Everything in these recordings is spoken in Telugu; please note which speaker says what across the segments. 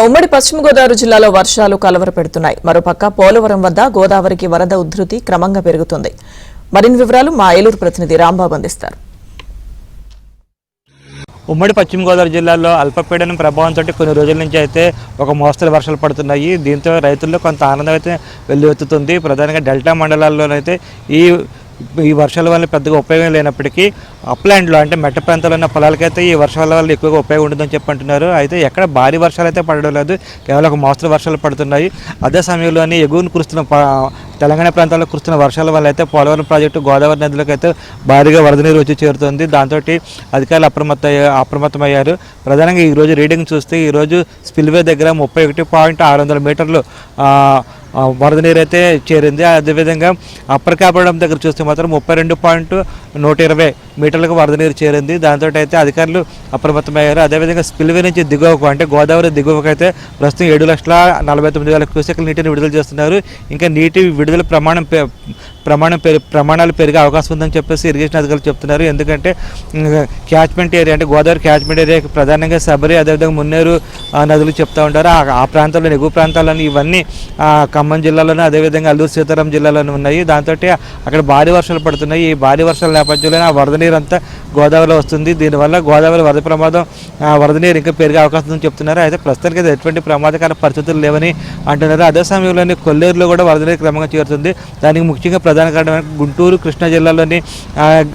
Speaker 1: ఉమ్మడి పశ్చిమ గోదావరి జిల్లాలో వర్షాలు కలవరపెడుతున్నాయి. మరోపక్క పోలవరం వద్ద గోదావరికి వరద ఉధృతి క్రమంగా పెరుగుతుంది. మరిన్ని వివరాలు మా ఏలూరు ప్రతినిధి రాంబాబు అందిస్తారు.
Speaker 2: ఉమ్మడి పశ్చిమ గోదావరి జిల్లాలో అల్పపీడనం ప్రభావంతో కొన్ని రోజుల నుంచి అయితే ఒక మోస్తరు వర్షాలు పడుతున్నాయి. దీంతో రైతుల్లో కొంత ఆనందం అయితే వెల్లువెత్తుతుంది. ప్రధానంగా డెల్టా మండలాల్లోనైతే ఈ వర్షాల వల్ల పెద్దగా ఉపయోగం లేనప్పటికీ అప్లాండ్లో అంటే మెట్ట ప్రాంతాల్లో ఉన్న పొలాలకైతే ఈ వర్షాల వల్ల ఎక్కువగా ఉపయోగం ఉంటుందని చెప్పి అంటున్నారు. అయితే ఎక్కడ భారీ వర్షాలు అయితే పడడం లేదు, కేవలం ఒక మోస్తరు వర్షాలు పడుతున్నాయి. అదే సమయంలోనే ఎగువను కురుస్తున్న తెలంగాణ ప్రాంతాల్లో కురుస్తున్న వర్షాల వల్ల అయితే పోలవరం ప్రాజెక్టు గోదావరి నదిలోకి అయితే భారీగా వరద నీరు వచ్చి చేరుతుంది. దాంతో అధికారులు అప్రమత్తమయ్యారు. ప్రధానంగా ఈరోజు రీడింగ్ చూస్తే ఈరోజు స్పిల్వే దగ్గర 31.600 మీటర్లు వరద నీరు అయితే చేరింది. అదేవిధంగా అప్పర్ కాపాడం దగ్గర చూస్తే మాత్రం 32.120 మీటర్లకు వరద నీరు చేరింది. దాంతో అయితే అధికారులు అప్రమత్తమయ్యారు. అదేవిధంగా స్పిల్వే నుంచి దిగువకు అంటే గోదావరి దిగువకు అయితే ప్రస్తుతం 7,49,000 క్యూసెక్ల నీటిని విడుదల చేస్తున్నారు. ఇంకా నీటి విడుదల ప్రమాణాలు పెరిగే అవకాశం ఉందని చెప్పేసి ఇరిగేషన్ అధికారులు చెప్తున్నారు. ఎందుకంటే క్యాచ్మెంట్ ఏరియా అంటే గోదావరి క్యాచ్మెంట్ ఏరియాకి ప్రధానంగా శబరి అదేవిధంగా మున్నేరు నదులు చెప్తూ ఉంటారు. ఆ ప్రాంతాల్లోని ఎగువ ప్రాంతాల్లోని ఇవన్నీ ఖమ్మం జిల్లాలోనూ అదేవిధంగా అల్లూరు సీతారాం జిల్లాలోనూ ఉన్నాయి. దాంతో అక్కడ భారీ వర్షాలు పడుతున్నాయి. ఈ భారీ వర్షాల నేపథ్యంలో ఆ వరద నీరు అంతా గోదావరిలో వస్తుంది. దీనివల్ల గోదావరి వరద ప్రమాదం వరద నీరు ఇంకా పెరిగే అవకాశం ఉందని చెప్తున్నారు. అయితే ప్రస్తుతానికి అయితే ఎటువంటి ప్రమాదకర పరిస్థితులు లేవని అంటున్నారు. అదే సమయంలోని కొల్లేరులో కూడా వరద నీరు క్రమంగా చేరుతుంది. దానికి ముఖ్యంగా ప్రధాన కారణం గుంటూరు కృష్ణా జిల్లాలోని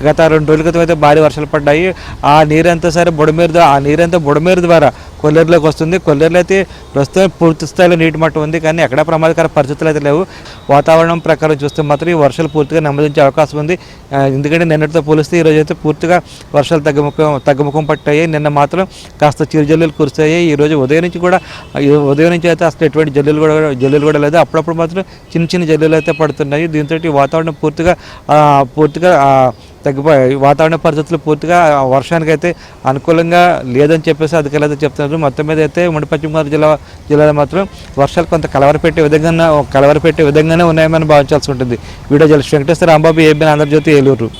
Speaker 2: గత 2 రోజుల క్రితం అయితే భారీ వర్షాలు పడ్డాయి. ఆ నీరంతా సరే బుడమేరు ద్వారా కొల్లేరులోకి వస్తుంది. కొల్లేరులో అయితే ప్రస్తుతం పూర్తి స్థాయిలో నీటి మట్టం ఉంది, కానీ ఎక్కడా ప్రమాదకర పరిస్థితులు అయితే లేవు. వాతావరణం ప్రకారం చూస్తే మాత్రం ఈ వర్షాలు పూర్తిగా నెమ్మదించే అవకాశం ఉంది. ఎందుకంటే నిన్నటితో పోలిస్తే ఈరోజు అయితే పూర్తిగా వర్షాలు తగ్గుముఖం పట్టాయి. నిన్న మాత్రం కాస్త చిరుజల్లులు కురిశాయి. ఈరోజు ఉదయం నుంచి అయితే అసలు ఎటువంటి జల్లులు కూడా లేదు. అప్పుడప్పుడు మాత్రం చిన్న జల్లులు అయితే పడుతున్నాయి. దీంతో వాతావరణం పూర్తిగా తగ్గిపోయాయి. వాతావరణ పరిస్థితులు పూర్తిగా వర్షానికి అయితే అనుకూలంగా లేదని చెప్పేసి అధికారులు అయితే చెప్తున్నారు. మొత్తం మీద అయితే ఉమ్మడి పశ్చిమ గోదావరి జిల్లాలో మాత్రం వర్షాలు కొంత కలవరపెట్టే విధంగానే ఉన్నాయని భావించాల్సి ఉంటుంది. Video journalist Venkateswara Rambabu, ABN Andhrajyothi, Eluru.